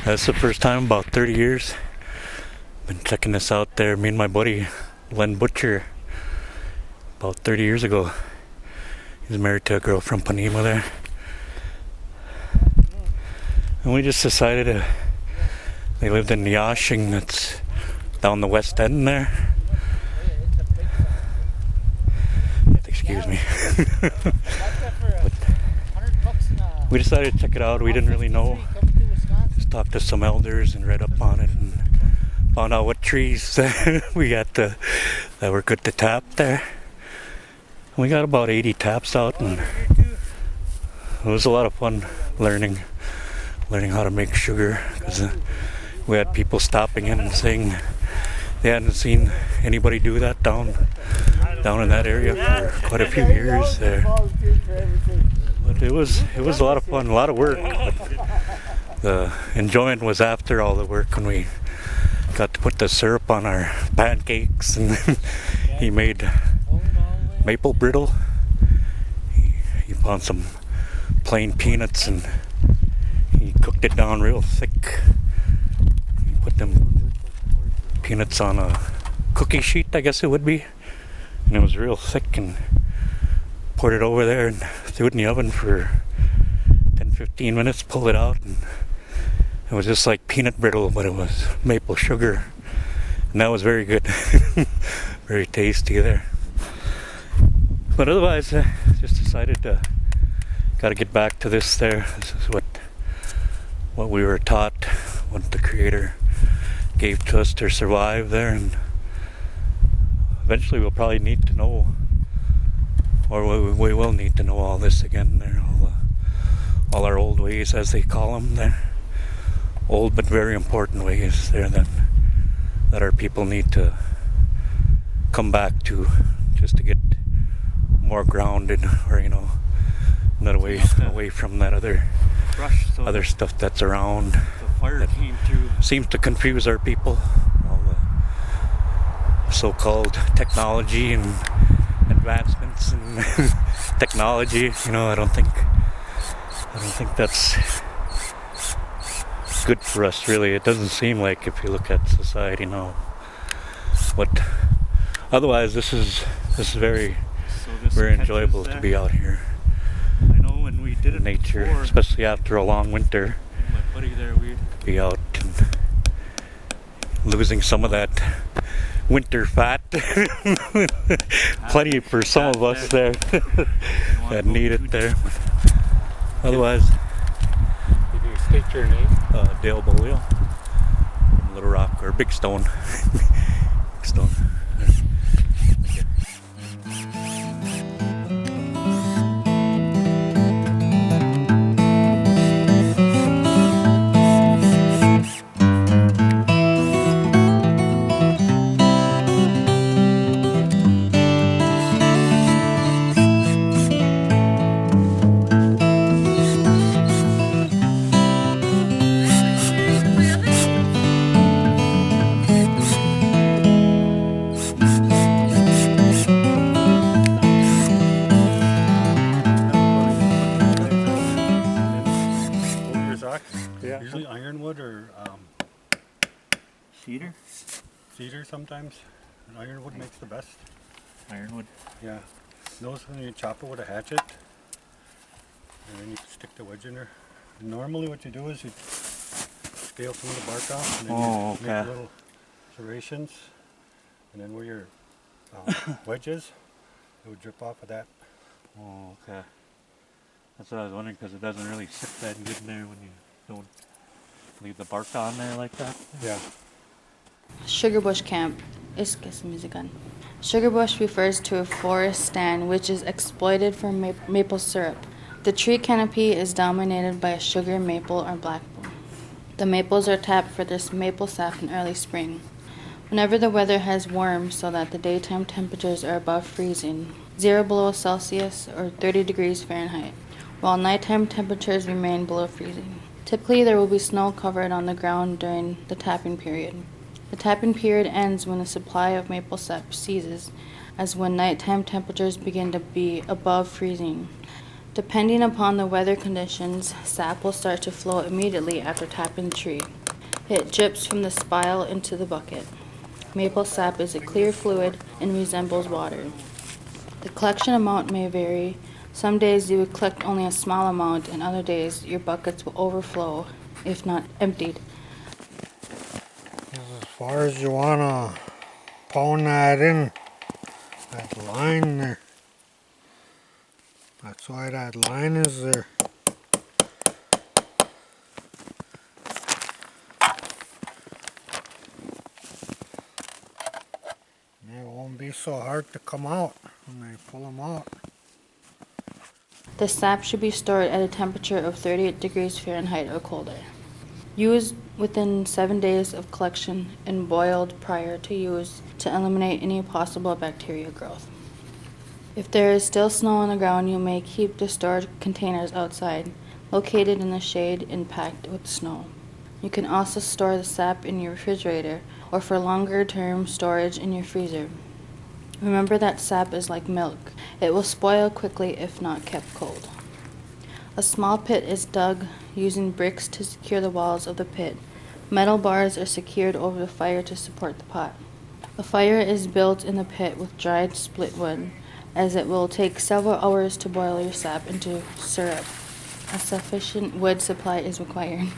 That's the first time in about 30 years. Been checking this out there. Me and my buddy, Len Butcher, about 30 years ago. He's married to a girl from Panema there. And we just decided they lived in Yashing, that's down the west end there. Excuse me. But we decided to check it out. We didn't really know. Just talked to some elders and read up on it and found out what trees we got that were good to tap there. And we got about 80 taps out, and it was a lot of fun learning how to make sugar, because we had people stopping in and saying they hadn't seen anybody do that down in that area for quite a few years there. But it was a lot of fun, a lot of work. But the enjoyment was after all the work, when we got to put the syrup on our pancakes, and he made maple brittle. He found some plain peanuts and he cooked it down real thick. He put them peanuts on a cookie sheet, I guess it would be, and it was real thick, and poured it over there and threw it in the oven for 10-15 minutes, pulled it out, and it was just like peanut brittle, but it was maple sugar, and that was very good. Very tasty there. But otherwise, just decided to got to get back to this there. This is what we were taught, what the Creator gave to us to survive there, and eventually we'll probably need to know, or we will need to know all this again there, all our old ways, as they call them there. Old but very important ways there that our people need to come back to, just to get more grounded, or not away from that other stuff that's around. The fire that came through. Seems to confuse our people. All the so-called technology and advancements in technology. I don't think that's good for us, really. It doesn't seem like, if you look at society now. But otherwise, this is very enjoyable to be out here. I know when we did it in nature, before, especially after a long winter. my buddy there, we Be out and losing some of that winter fat. Plenty for some of us there that need it there. Otherwise, Did you state your name? Dale Bolio, Little Rock, or Big Stone. Big Stone. Yeah. Usually ironwood or cedar. cedar sometimes. And ironwood makes the best. Ironwood. Yeah. Those when you chop it with a hatchet, and then you stick the wedge in there. Normally what you do is you scale some of the bark off, and then you make little serrations, and then where your wedge is, it would drip off of that. Oh, okay. That's what I was wondering, because it doesn't really sit that good there when you don't leave the bark on there like that. Yeah. Sugarbush Camp. Sugarbush refers to a forest stand which is exploited for maple syrup. The tree canopy is dominated by a sugar maple or blackbull. The maples are tapped for this maple sap in early spring. Whenever the weather has warmed so that the daytime temperatures are above freezing, 0 below Celsius or 30 degrees Fahrenheit, while nighttime temperatures remain below freezing. Typically, there will be snow covered on the ground during the tapping period. The tapping period ends when the supply of maple sap ceases, as when nighttime temperatures begin to be above freezing. Depending upon the weather conditions, sap will start to flow immediately after tapping the tree. It drips from the spile into the bucket. Maple sap is a clear fluid and resembles water. The collection amount may vary. Some days you would collect only a small amount, and other days your buckets will overflow, if not emptied. As far as you want to pound that in, that line there. That's why that line is there. It won't be so hard to come out when they pull them out. The sap should be stored at a temperature of 38 degrees Fahrenheit or colder. Used within 7 days of collection and boiled prior to use to eliminate any possible bacteria growth. If there is still snow on the ground, you may keep the storage containers outside, located in the shade and packed with snow. You can also store the sap in your refrigerator or for longer term storage in your freezer. Remember that sap is like milk. It will spoil quickly if not kept cold. A small pit is dug using bricks to secure the walls of the pit. Metal bars are secured over the fire to support the pot. A fire is built in the pit with dried split wood, as it will take several hours to boil your sap into syrup. A sufficient wood supply is required.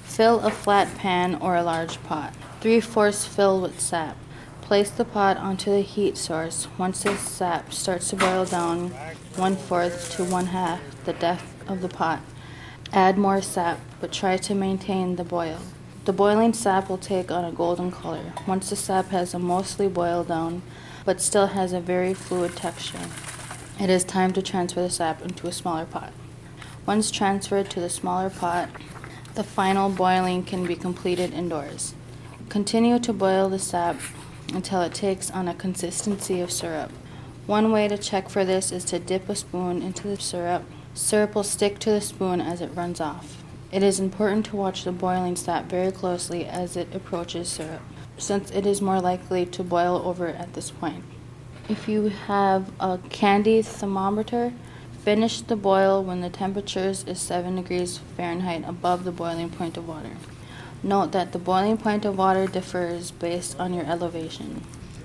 Fill a flat pan or a large pot. 3/4 fill with sap. Place the pot onto the heat source. Once the sap starts to boil down 1/4 to 1/2 the depth of the pot, add more sap, but try to maintain the boil. The boiling sap will take on a golden color. Once the sap has mostly boiled down, but still has a very fluid texture, it is time to transfer the sap into a smaller pot. Once transferred to the smaller pot, the final boiling can be completed indoors. Continue to boil the sap until it takes on a consistency of syrup. One way to check for this is to dip a spoon into the syrup. Syrup will stick to the spoon as it runs off. It is important to watch the boiling sap very closely as it approaches syrup, since it is more likely to boil over at this point. If you have a candy thermometer, finish the boil when the temperature is 7 degrees Fahrenheit above the boiling point of water. Note that the boiling point of water differs based on your elevation.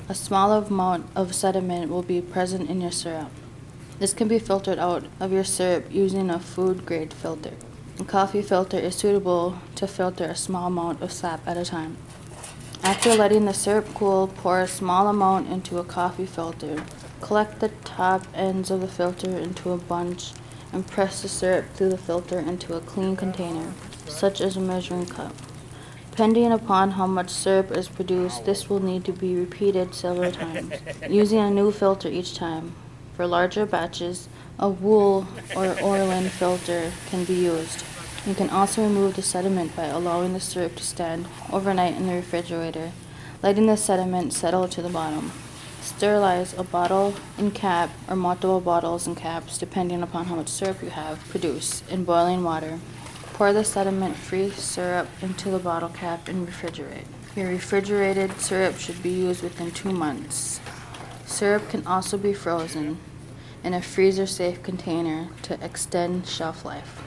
A small amount of sediment will be present in your syrup. This can be filtered out of your syrup using a food-grade filter. A coffee filter is suitable to filter a small amount of sap at a time. After letting the syrup cool, pour a small amount into a coffee filter. Collect the top ends of the filter into a bunch and press the syrup through the filter into a clean container, such as a measuring cup. Depending upon how much syrup is produced, this will need to be repeated several times, using a new filter each time. For larger batches, a wool or Orlin filter can be used. You can also remove the sediment by allowing the syrup to stand overnight in the refrigerator, letting the sediment settle to the bottom. Sterilize a bottle and cap or multiple bottles and caps, depending upon how much syrup you have produced, in boiling water. Pour the sediment-free syrup into the bottle cap and refrigerate. Your refrigerated syrup should be used within 2 months. Syrup can also be frozen in a freezer-safe container to extend shelf life.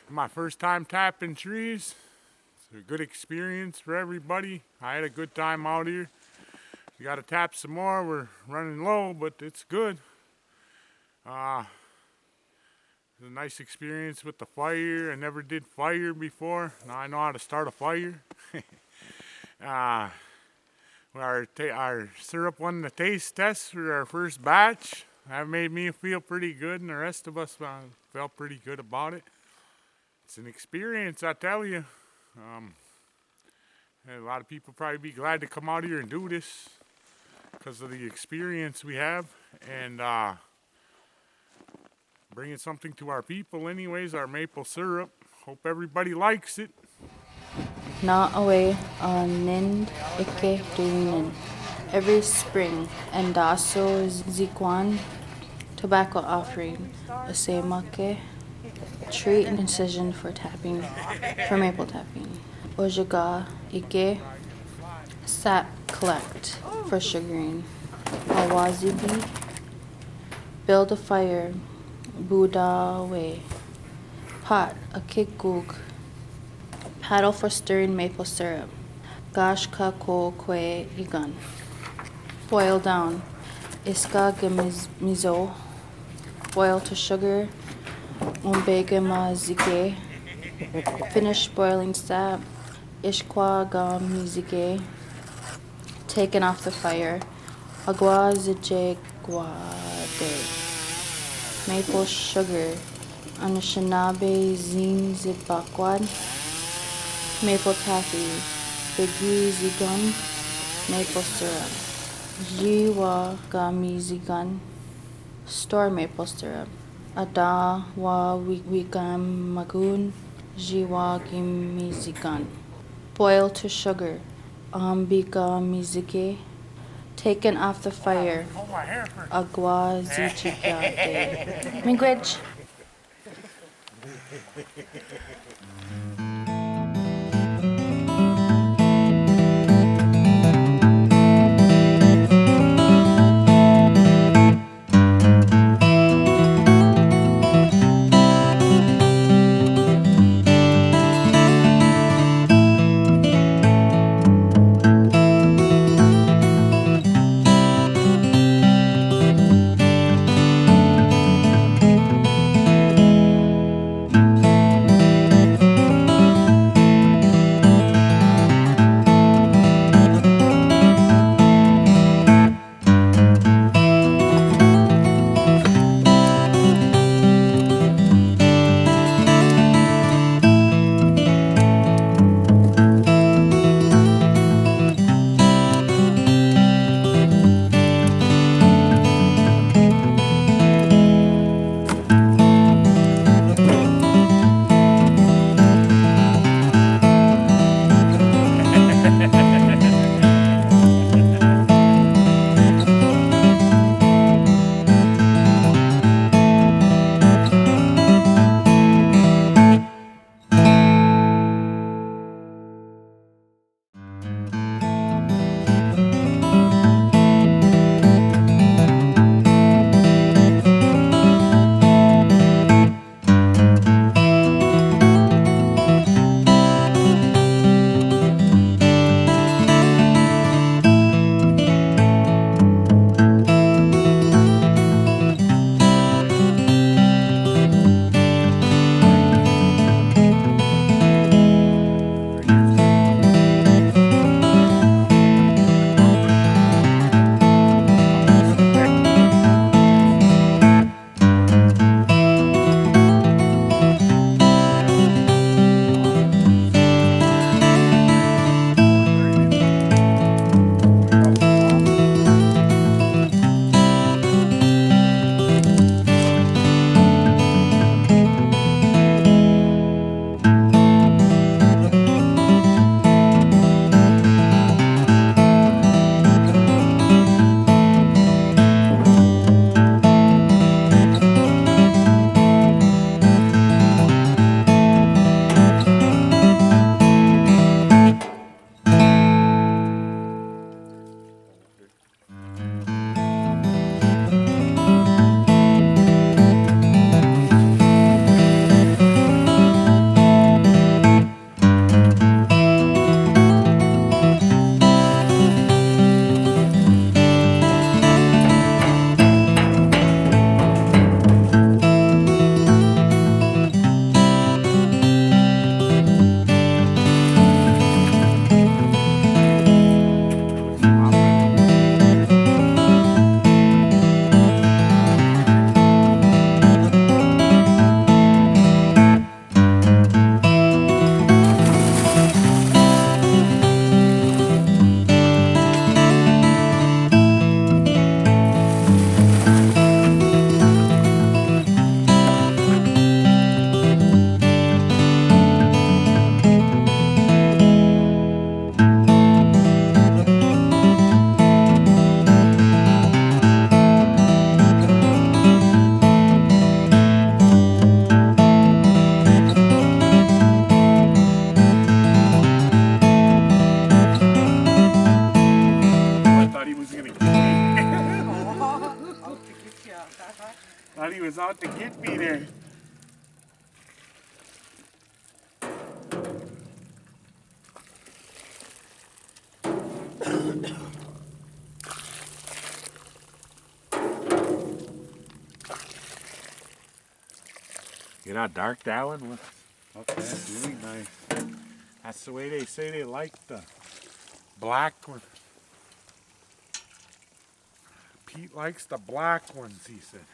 My first time tapping trees. It's a good experience for everybody. I had a good time out here. We got to tap some more. We're running low, but it's good. It's a nice experience with the fire. I never did fire before. Now I know how to start a fire. Our syrup won the taste test for our first batch. That made me feel pretty good, and the rest of us felt pretty good about it. It's an experience, I tell you. A lot of people probably be glad to come out here and do this because of the experience we have, and bringing something to our people anyways, our maple syrup. Hope everybody likes it. Na away nind ike duinin. Every spring, Endaso Zikwan tobacco offering, Asemake, tree incision for tapping, for maple tapping. Ojaga ike, sap collect for sugaring. Awazibi, build a fire, Buddha way. Pot, a kikgug, paddle for stirring maple syrup. Gash ka ko kwe igan. Boil down. Iska mizo. Boil to sugar. Umbege ma zike. Finish boiling sap. Ishkwa ga mizike. Taken off the fire. Agua zije guade. Maple sugar. Anishinaabe zin zibakwad. Maple taffy. Bigi zigun. Maple syrup. Jiwa gami zigun. Store maple syrup. Ada wa wigam magun. Jiwa gimi zigun. Boil to sugar. Ambika mizike. Taken off the fire. Agua zichigate. Miigwech. hit me there. Get how dark that one was? Okay, that's really nice. That's the way they say they like the black one. Pete likes the black ones, he said.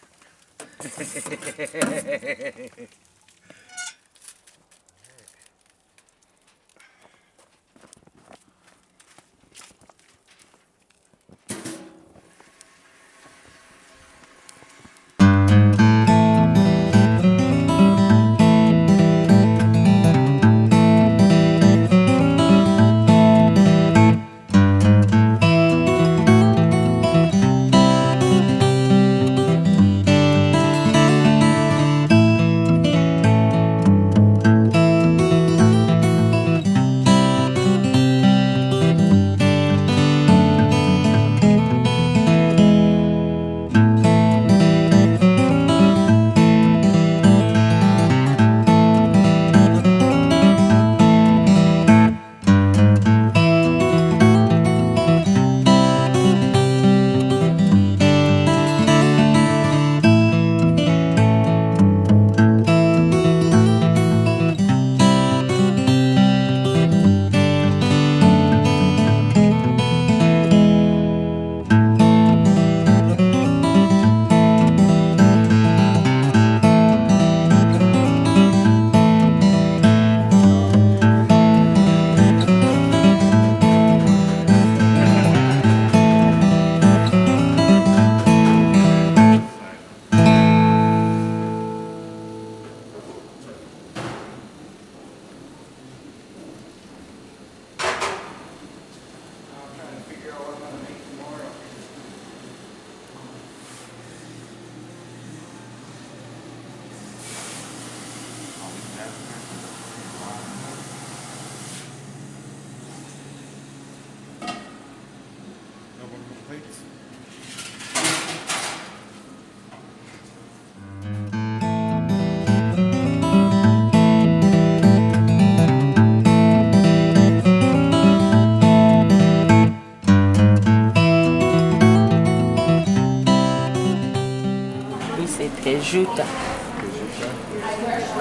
Tejuta.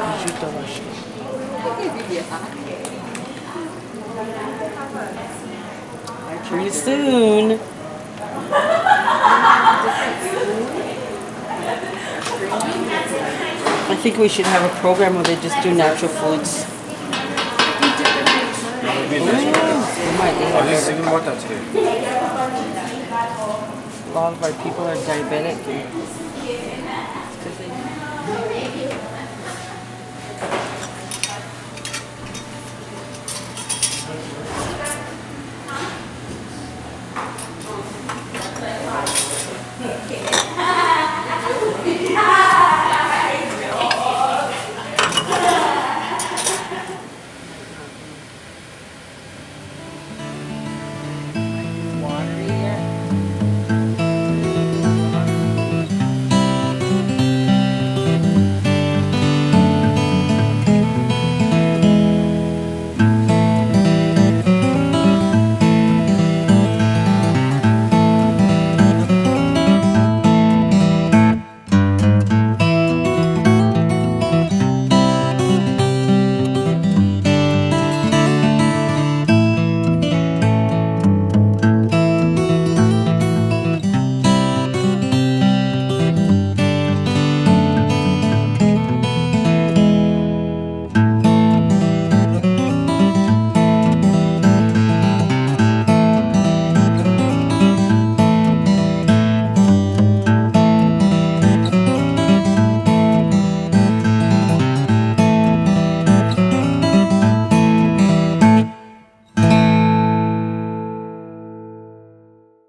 Tejuta, eu acho. Pretty soon. I think we should have a program where they just do natural foods. I was thinking about that today. A lot of our people are diabetic.